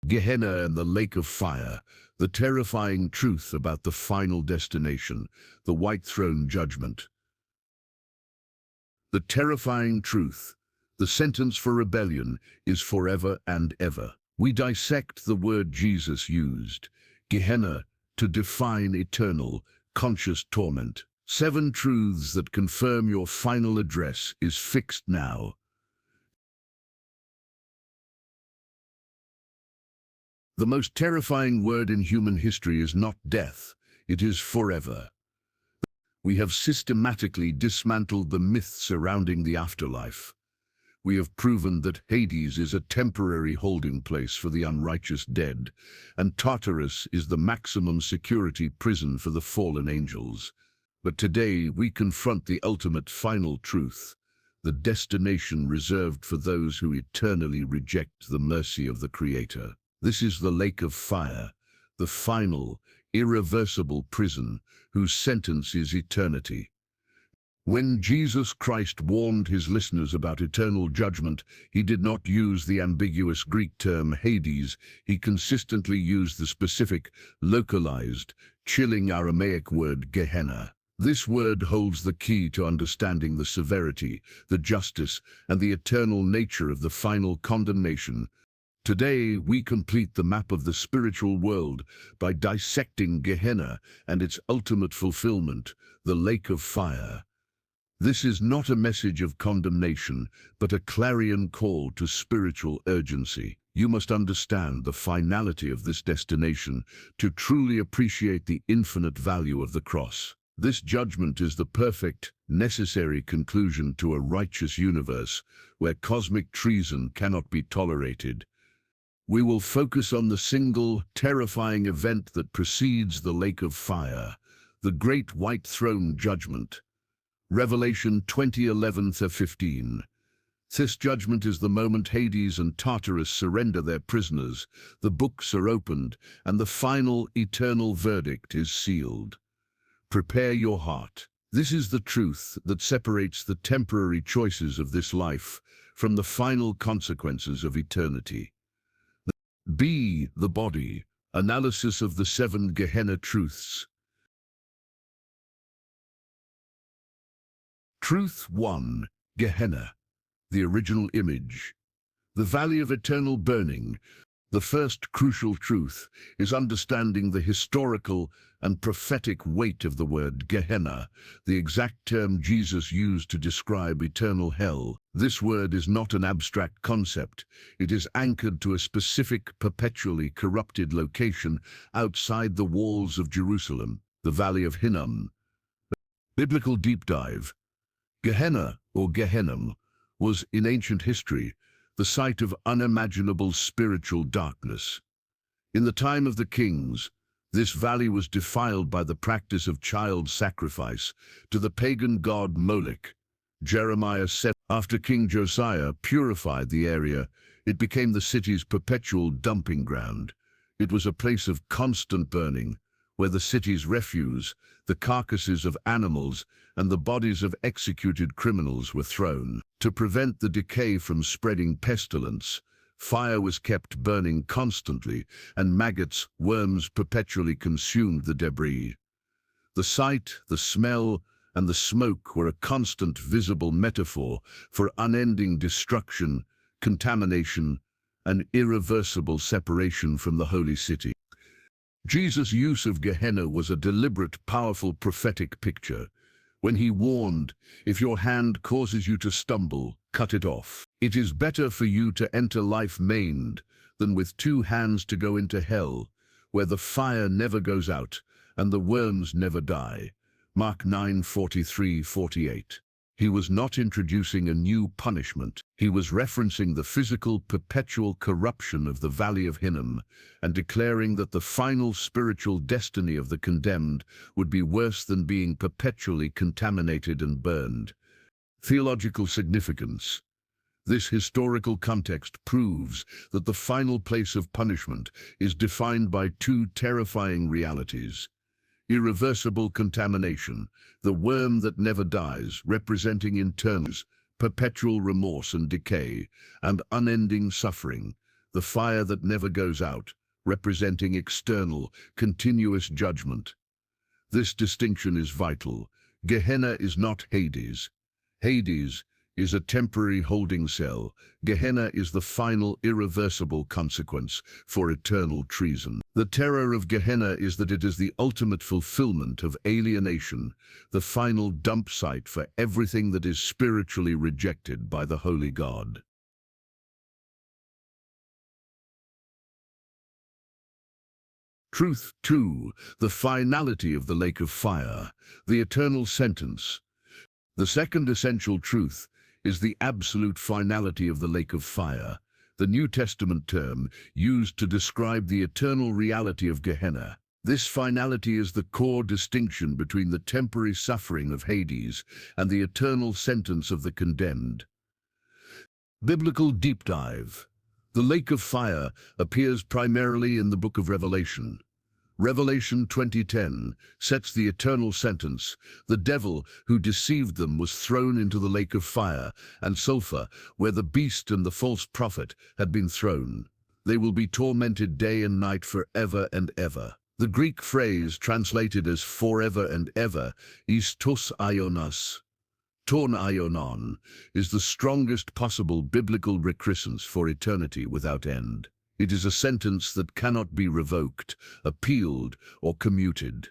Gehenna and the lake of fire, the terrifying truth about the final destination, the white throne judgment. The terrifying truth, the sentence for rebellion, is forever and ever. We dissect the word Jesus used, Gehenna, to define eternal, conscious torment. 7 truths that confirm your final address is fixed now. The most terrifying word in human history is not death, it is forever. We have systematically dismantled the myths surrounding the afterlife. We have proven that Hades is a temporary holding place for the unrighteous dead, and Tartarus is the maximum security prison for the fallen angels. But today we confront the ultimate final truth, the destination reserved for those who eternally reject the mercy of the Creator. This is the lake of fire, the final, irreversible prison whose sentence is eternity. When Jesus Christ warned his listeners about eternal judgment, he did not use the ambiguous Greek term Hades. He consistently used the specific, localized, chilling Aramaic word Gehenna. This word holds the key to understanding the severity, the justice, and the eternal nature of the final condemnation. Today, we complete the map of the spiritual world by dissecting Gehenna and its ultimate fulfillment, the lake of fire. This is not a message of condemnation, but a clarion call to spiritual urgency. You must understand the finality of this destination to truly appreciate the infinite value of the cross. This judgment is the perfect, necessary conclusion to a righteous universe where cosmic treason cannot be tolerated. We will focus on the single, terrifying event that precedes the lake of fire, the great white throne judgment. Revelation 20:11-15. This judgment is the moment Hades and Tartarus surrender their prisoners, the books are opened, and the final, eternal verdict is sealed. Prepare your heart. This is the truth that separates the temporary choices of this life from the final consequences of eternity. B. The body. Analysis of the 7 Gehenna truths. Truth 1. Gehenna, the original image. The valley of eternal burning. The first crucial truth is understanding the historical and prophetic weight of the word Gehenna, the exact term Jesus used to describe eternal hell. This word is not an abstract concept. It is anchored to a specific, perpetually corrupted location outside the walls of Jerusalem, the Valley of Hinnom. Biblical deep dive. Gehenna, or Gehenna, was, in ancient history, the site of unimaginable spiritual darkness. In the time of the kings, this valley was defiled by the practice of child sacrifice to the pagan god Moloch. Jeremiah 7. After King Josiah purified the area, it became the city's perpetual dumping ground. It was a place of constant burning, where the city's refuse, the carcasses of animals, and the bodies of executed criminals were thrown. To prevent the decay from spreading pestilence, fire was kept burning constantly, and maggots, worms perpetually consumed the debris. The sight, the smell, and the smoke were a constant visible metaphor for unending destruction, contamination, and irreversible separation from the holy city. Jesus' use of Gehenna was a deliberate, powerful prophetic picture. When he warned, "If your hand causes you to stumble, cut it off. It is better for you to enter life maimed than with 2 hands to go into hell, where the fire never goes out and the worms never die." Mark 9:43-48. He was not introducing a new punishment. He was referencing the physical, perpetual corruption of the Valley of Hinnom and declaring that the final spiritual destiny of the condemned would be worse than being perpetually contaminated and burned. Theological significance. This historical context proves that the final place of punishment is defined by 2 terrifying realities. Irreversible contamination, the worm that never dies, representing internals, perpetual remorse and decay, and unending suffering, the fire that never goes out, representing external, continuous judgment. This distinction is vital. Gehenna is not Hades. Hades is a temporary holding cell. Gehenna is the final, irreversible consequence for eternal treason. The terror of Gehenna is that it is the ultimate fulfillment of alienation, the final dump site for everything that is spiritually rejected by the Holy God. Truth 2, the finality of the lake of fire, the eternal sentence. The second essential truth is the absolute finality of the lake of fire, the New Testament term used to describe the eternal reality of Gehenna. This finality is the core distinction between the temporary suffering of Hades and the eternal sentence of the condemned. Biblical deep dive. The lake of fire appears primarily in the book of Revelation. Revelation 20:10 sets the eternal sentence. The devil who deceived them was thrown into the lake of fire and sulfur, where the beast and the false prophet had been thrown. They will be tormented day and night forever and ever. The Greek phrase translated as forever and ever, is tos ionos, ton ionon, is the strongest possible biblical recriscence for eternity without end. It is a sentence that cannot be revoked, appealed, or commuted.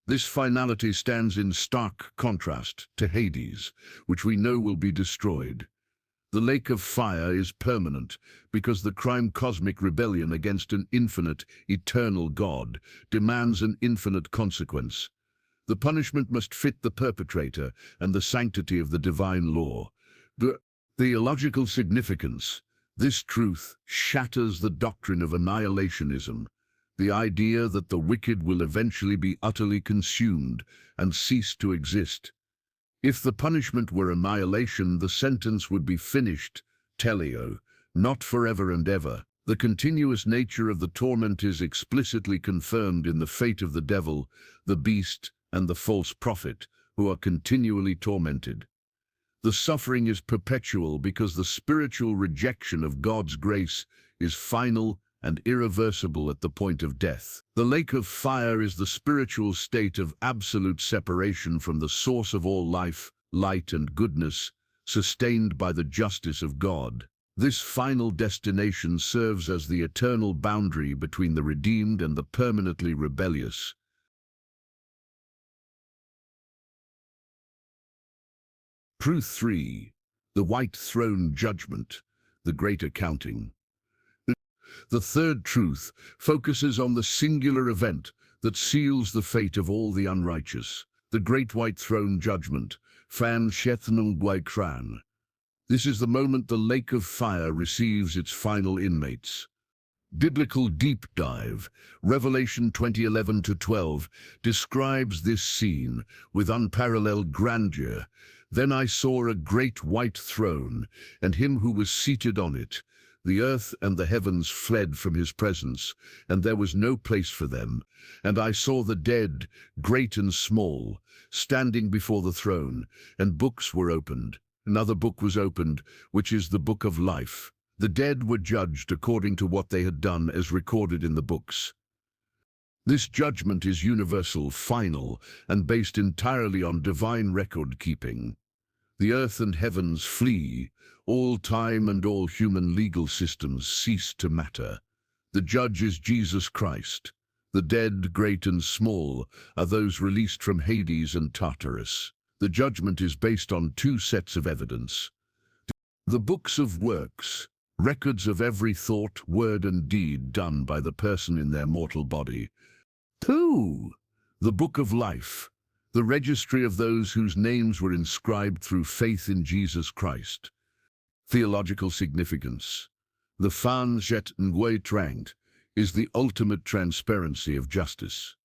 This finality stands in stark contrast to Hades, which we know will be destroyed. The lake of fire is permanent because the cosmic rebellion against an infinite, eternal God demands an infinite consequence. The punishment must fit the perpetrator and the sanctity of the divine law. The theological significance. This truth shatters the doctrine of annihilationism, the idea that the wicked will eventually be utterly consumed and cease to exist. If the punishment were annihilation, the sentence would be finished, teleo, not forever and ever. The continuous nature of the torment is explicitly confirmed in the fate of the devil, the beast, and the false prophet, who are continually tormented. The suffering is perpetual because the spiritual rejection of God's grace is final and irreversible at the point of death. The lake of fire is the spiritual state of absolute separation from the source of all life, light, and goodness, sustained by the justice of God. This final destination serves as the eternal boundary between the redeemed and the permanently rebellious. Truth 3, the white throne judgment, the great accounting. The third truth focuses on the singular event that seals the fate of all the unrighteous, the great white throne judgment, Fan Shethnum Guaikran. This is the moment the lake of fire receives its final inmates. Biblical deep dive, Revelation 20:11-12, describes this scene with unparalleled grandeur. Then I saw a great white throne, and him who was seated on it. The earth and the heavens fled from his presence, and there was no place for them. And I saw the dead, great and small, standing before the throne, and books were opened. Another book was opened, which is the book of life. The dead were judged according to what they had done as recorded in the books. This judgment is universal, final, and based entirely on divine record-keeping. The earth and heavens flee, all time and all human legal systems cease to matter. The judge is Jesus Christ. The dead, great and small, are those released from Hades and Tartarus. The judgment is based on two sets of evidence. The books of works, records of every thought, word and deed done by the person in their mortal body. 2. The book of life, the registry of those whose names were inscribed through faith in Jesus Christ. Theological significance. The Fan Jet Ngui Trangt is the ultimate transparency of justice.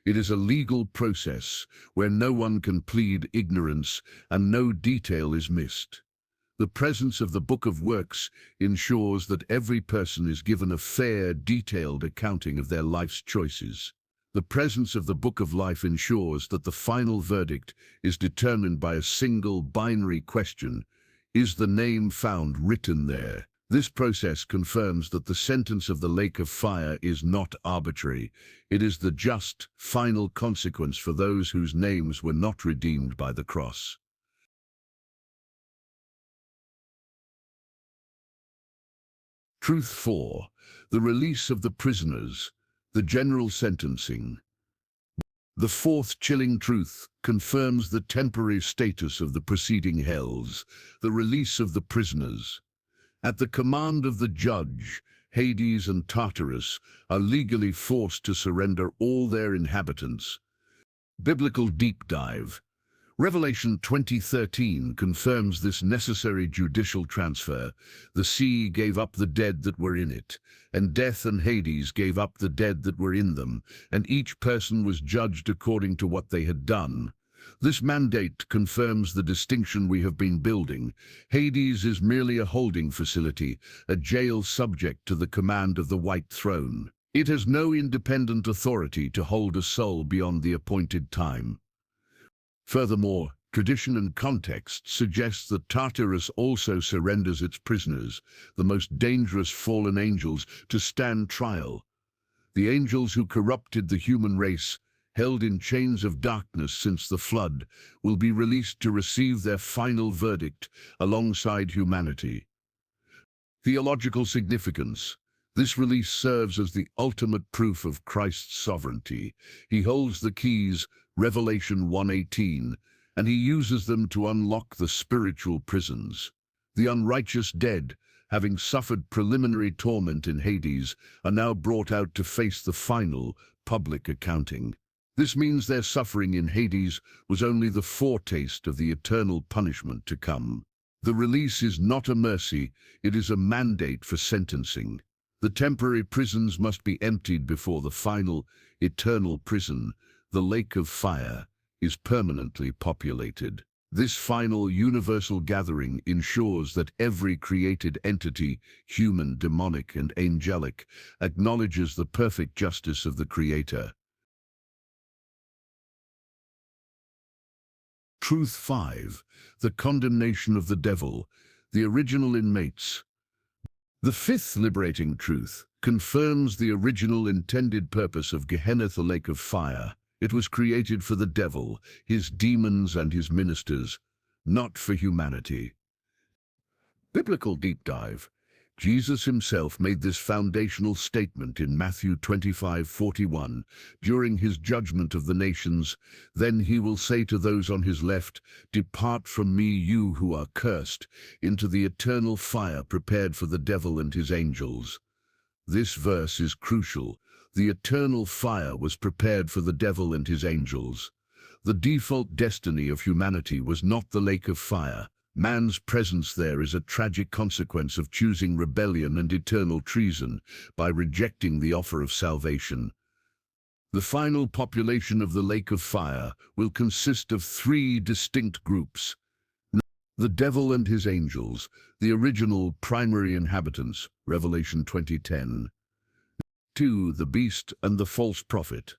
It is a legal process where no one can plead ignorance and no detail is missed. The presence of the Book of Works ensures that every person is given a fair, detailed accounting of their life's choices. The presence of the Book of Life ensures that the final verdict is determined by a single binary question: is the name found written there? This process confirms that the sentence of the lake of fire is not arbitrary. It is the just, final consequence for those whose names were not redeemed by the cross. Truth 4. The release of the prisoners, the general sentencing. The fourth chilling truth confirms the temporary status of the preceding hells, the release of the prisoners. At the command of the judge, Hades and Tartarus are legally forced to surrender all their inhabitants. Biblical deep dive. Revelation 20:13 confirms this necessary judicial transfer. The sea gave up the dead that were in it, and death and Hades gave up the dead that were in them, and each person was judged according to what they had done. This mandate confirms the distinction we have been building. Hades is merely a holding facility, a jail subject to the command of the White Throne. It has no independent authority to hold a soul beyond the appointed time. Furthermore, tradition and context suggests that Tartarus also surrenders its prisoners, the most dangerous fallen angels, to stand trial. The angels who corrupted the human race, held in chains of darkness since the flood, will be released to receive their final verdict alongside humanity. Theological significance. This release serves as the ultimate proof of Christ's sovereignty. He holds the keys, Revelation 1:18, and he uses them to unlock the spiritual prisons. The unrighteous dead, having suffered preliminary torment in Hades, are now brought out to face the final, public accounting. This means their suffering in Hades was only the foretaste of the eternal punishment to come. The release is not a mercy, it is a mandate for sentencing. The temporary prisons must be emptied before the final, eternal prison, the lake of fire, is permanently populated. This final universal gathering ensures that every created entity, human, demonic, and angelic, acknowledges the perfect justice of the Creator. Truth 5. The condemnation of the devil, the original inmates. The fifth liberating truth confirms the original intended purpose of Gehenna, the lake of fire. It was created for the devil, his demons and his ministers, not for humanity. Biblical deep dive. Jesus himself made this foundational statement in Matthew 25:41 during his judgment of the nations. Then he will say to those on his left, "Depart from me, you who are cursed, into the eternal fire prepared for the devil and his angels." This verse is crucial. The eternal fire was prepared for the devil and his angels. The default destiny of humanity was not the lake of fire. Man's presence there is a tragic consequence of choosing rebellion and eternal treason by rejecting the offer of salvation. The final population of the lake of fire will consist of three distinct groups. The devil and his angels, the original primary inhabitants, Revelation 20:10. 2. The beast and the false prophet,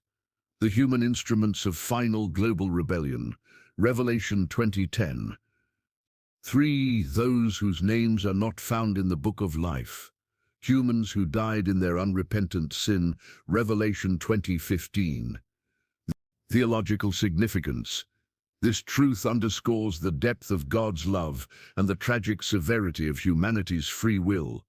the human instruments of final global rebellion, Revelation 20:10. 3. Those whose names are not found in the book of life, humans who died in their unrepentant sin, Revelation 20:15. Theological significance. This truth underscores the depth of God's love and the tragic severity of humanity's free will.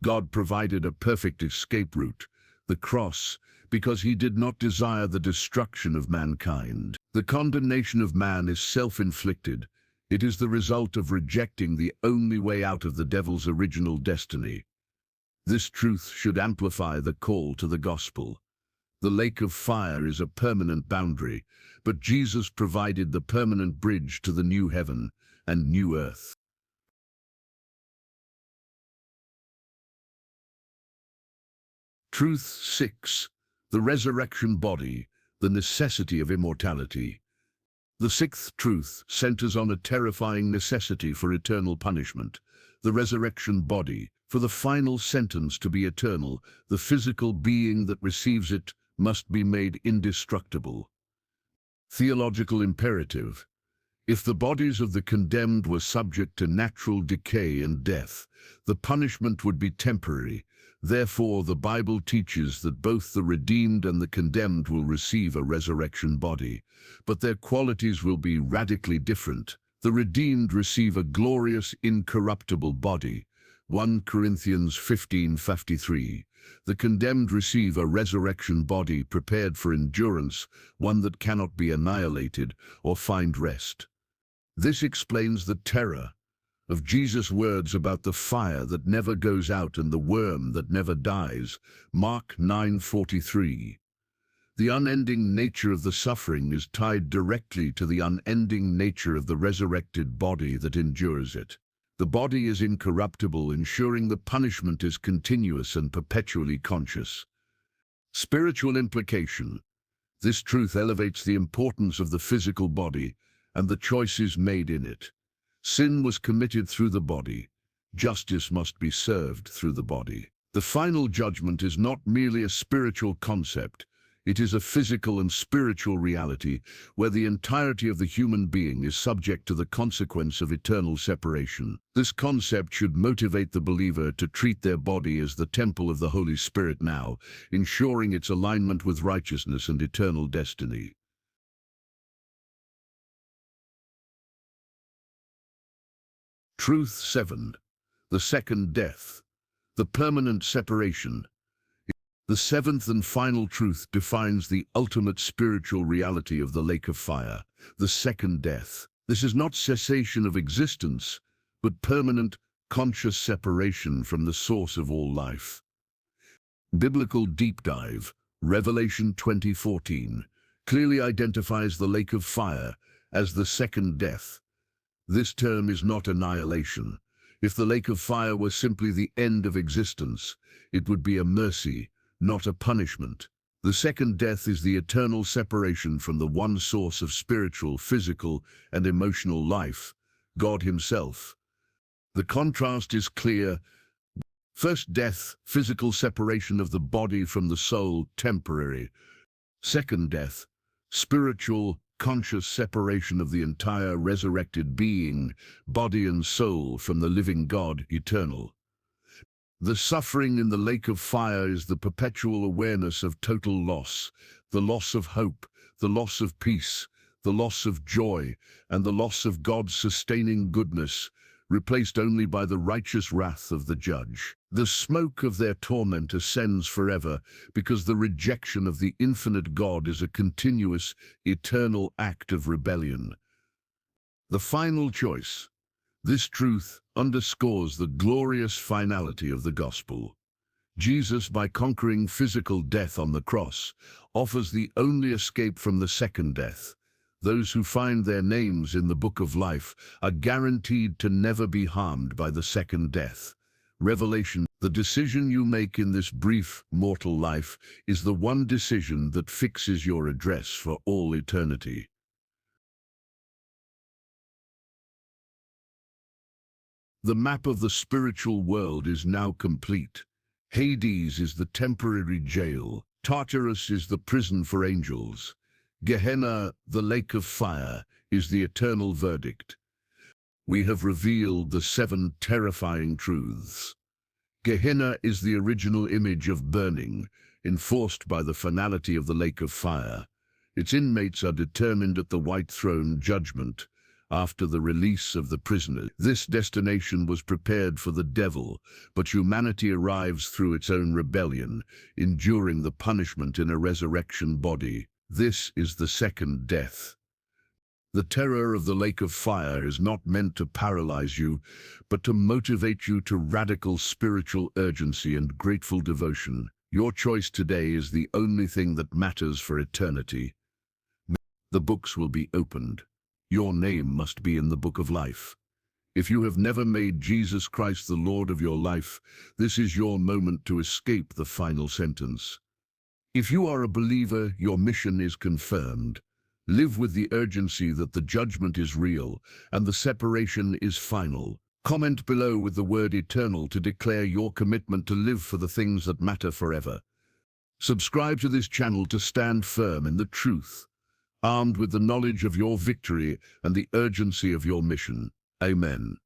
God provided a perfect escape route, the cross, because he did not desire the destruction of mankind. The condemnation of man is self-inflicted. It is the result of rejecting the only way out of the devil's original destiny. This truth should amplify the call to the gospel. The lake of fire is a permanent boundary, but Jesus provided the permanent bridge to the new heaven and new earth. Truth 6. The resurrection body, the necessity of immortality. The sixth truth centers on a terrifying necessity for eternal punishment, the resurrection body. For the final sentence to be eternal, the physical being that receives it must be made indestructible. Theological imperative. If the bodies of the condemned were subject to natural decay and death, the punishment would be temporary. Therefore, the Bible teaches that both the redeemed and the condemned will receive a resurrection body, but their qualities will be radically different. The redeemed receive a glorious, incorruptible body, 1 Corinthians 15:53. The condemned receive a resurrection body prepared for endurance, one that cannot be annihilated or find rest. This explains the terror of Jesus' words about the fire that never goes out and the worm that never dies, Mark 9:43. The unending nature of the suffering is tied directly to the unending nature of the resurrected body that endures it. The body is incorruptible, ensuring the punishment is continuous and perpetually conscious. Spiritual implication. This truth elevates the importance of the physical body and the choices made in it. Sin was committed through the body. Justice must be served through the body. The final judgment is not merely a spiritual concept. It is a physical and spiritual reality where the entirety of the human being is subject to the consequence of eternal separation. This concept should motivate the believer to treat their body as the temple of the Holy Spirit now, ensuring its alignment with righteousness and eternal destiny. Truth 7. The second death. The permanent separation. The seventh and final truth defines the ultimate spiritual reality of the lake of fire, the second death. This is not cessation of existence, but permanent, conscious separation from the source of all life. Biblical deep dive, Revelation 20:14, clearly identifies the lake of fire as the second death. This term is not annihilation. If the lake of fire were simply the end of existence, it would be a mercy, not a punishment. The second death is the eternal separation from the one source of spiritual, physical, and emotional life, God Himself. The contrast is clear. First death, physical separation of the body from the soul, temporary. Second death, spiritual, conscious separation of the entire resurrected being, body and soul, from the living God, eternal. The suffering in the lake of fire is the perpetual awareness of total loss, the loss of hope, the loss of peace, the loss of joy, and the loss of God's sustaining goodness, replaced only by the righteous wrath of the judge. The smoke of their torment ascends forever because the rejection of the infinite God is a continuous, eternal act of rebellion. The final choice. This truth underscores the glorious finality of the gospel. Jesus, by conquering physical death on the cross, offers the only escape from the second death. Those who find their names in the book of life are guaranteed to never be harmed by the second death. Revelation. The decision you make in this brief, mortal life is the one decision that fixes your address for all eternity. The map of the spiritual world is now complete. Hades is the temporary jail. Tartarus is the prison for angels. Gehenna, the lake of fire, is the eternal verdict. We have revealed the 7 terrifying truths. Gehenna is the original image of burning, enforced by the finality of the lake of fire. Its inmates are determined at the white throne judgment, after the release of the prisoner. This destination was prepared for the devil, but humanity arrives through its own rebellion, enduring the punishment in a resurrection body. This is the second death. The terror of the lake of fire is not meant to paralyze you, but to motivate you to radical spiritual urgency and grateful devotion. Your choice today is the only thing that matters for eternity. The books will be opened. Your name must be in the book of life. If you have never made Jesus Christ the Lord of your life, this is your moment to escape the final sentence. If you are a believer, your mission is confirmed. Live with the urgency that the judgment is real and the separation is final. Comment below with the word eternal to declare your commitment to live for the things that matter forever. Subscribe to this channel to stand firm in the truth. armed with the knowledge of your victory and the urgency of your mission. Amen.